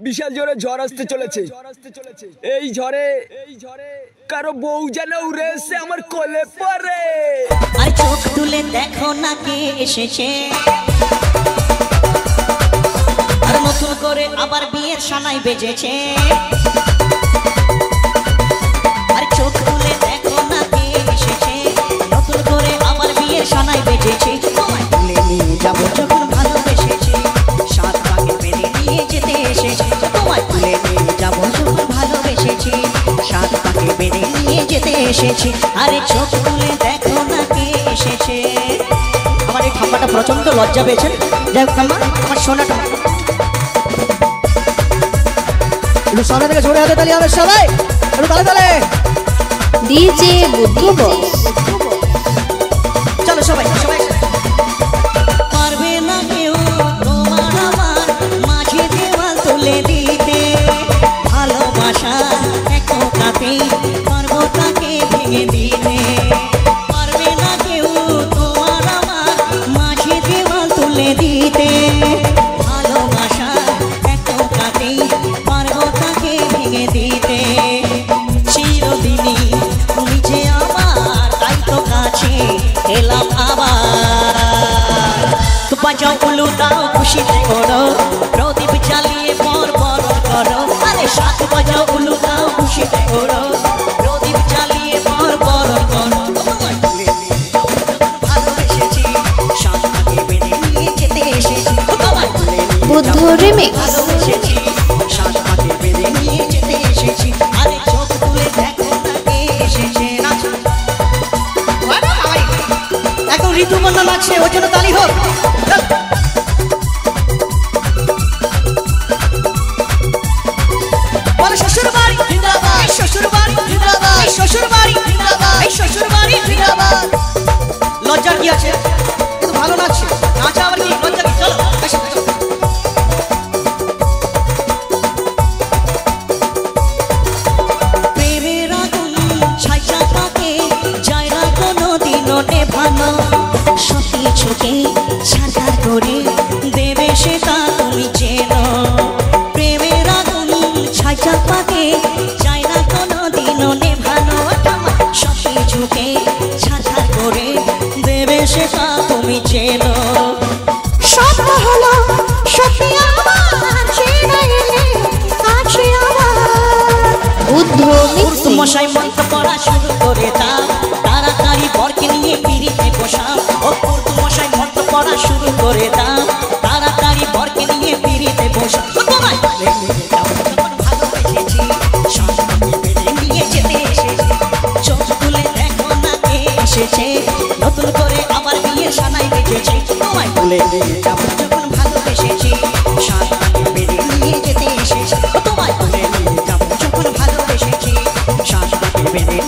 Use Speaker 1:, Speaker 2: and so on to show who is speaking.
Speaker 1: বিশাল জোরে ঝড় আসতে চলেছে। এই ঝড়ে কারো বউ যেন উড়ে এসে আমার কোলে পড়ে।
Speaker 2: আর চোখ তুলে দেখো না কে এসেছে, আর নতুন করে আবার বিয়ের সানাই বেজেছে। আর চোখ তুলে দেখো না কে এসেছে, নতুন করে আবার বিয়ের সানাই বেজেছে। তোমায় তুলে নিয়ে যাবো যখন ভালোবেসেছি, সাত পাকে বেঁধে নিয়ে যেতে এসেছি। তোমায় তুলে নিয়ে যাবো যখন ভালোবেসেছি, সাত পাকে বেঁধে নিয়ে যেতে এসেছি। আরে চোখ তুলে দেখো না কে এসেছে। আমার এই ঠাম্মাটা প্রচন্ড লজ্জা পেয়েছেন। যাই হোক ঠাম্মা, আমার সোনাটা একটু সামনে থেকে জোরে হাতে তালি হবে সবাই, একটু তালে তালে।
Speaker 3: ডিজে বুদ্ধু বস,
Speaker 2: চলো সবাই সবাই। পারবে না কেউ তোমার আমার মাঝে দেওয়াল তুলে দিতে, ভালোবাসা এক কাতে পারবো তাকে ভেঙে দিতে। পারবে না কেউ তোমার আমার মাঝে দেওয়াল তুলে দিতে, ভালোবাসা এক কাতে পারবো তাকে ভেঙে দিতে। চিরদিনই তুমি যে আমার, তাই তো কাছে এলাম আবার। তো বাজাও উলু দাও খুশিতে করো, প্রদীপ জ্বালিয়ে পর বরণ করো। আরে সাত বাজাও উলু দাও খুশিতে করো, প্রদীপ জ্বালিয়ে পর বরণ করো। ভালোবেসেছি, সাত পাকে বেঁধে নিয়ে যেতে এসেছি।
Speaker 3: বুদ্ধু রিমিক্স।
Speaker 2: ভালোবেসেছি, সাত পাকে বেঁধে নিয়ে যেতে এসেছি। আরে চোখ তুলে দেখো না কে এসেছে। এখন ঋতুবর্ণা লাগছে, ওর জন্য তালি হোক। শ্বশুর বাড়ি জিন্দাবাদ, শ্বশুর বাড়ি জিন্দাবাদ, শ্বশুর বাড়ি জিন্দাবাদ, শ্বশুর বাড়ি জিন্দাবাদ। লজ্জার কি আছে, কিন্তু ভালো লাগছে। নাচা আবার কি লজ্জা কি? চলো প্রেমের আগুন ছাইচা থাকে, যায় না কোনো দিনও নেভানো। সব কিছুকে সাকার করে দেবে সেটা তুমি চেনো। প্রেমের আগুন ছাইচা থাকে, যায় না কোনো দিনও নেভানো। সব কিছুকে সাকার করে দেবে সেটা তুমি চেনো। স্বপ্ন হলো সত্যি আমার, চেনা এলে কাছে আমার।
Speaker 3: বুদ্ধু মিক্সিং।
Speaker 2: মশাই মন্ত্র পড়া শুরু করে দাও, তাড়াতাড়ি বরকে নিয়ে পিড়িতে বসাও। ও মশাই মন্ত্র পড়া শুরু করে দাও, তাড়াতাড়ি বরকে নিয়ে পিড়িতে বসাও। তোমায় ভালোবেসেছি, সাথে বেঁধে নিয়ে যেতে এসেছি। চোখ তুলে দেখো না কে এসেছে, নতুন করে আবার বিয়ের সানাই বেজেছে। তোমায় তুলে নিয়ে যাবো যখন ভালোবেসেছি, সাথে বেঁধে নিয়ে যেতে এসেছি। তোমায় তুলে নিয়ে যাবো যখন ভালোবেসেছি, সাথে বেঁধে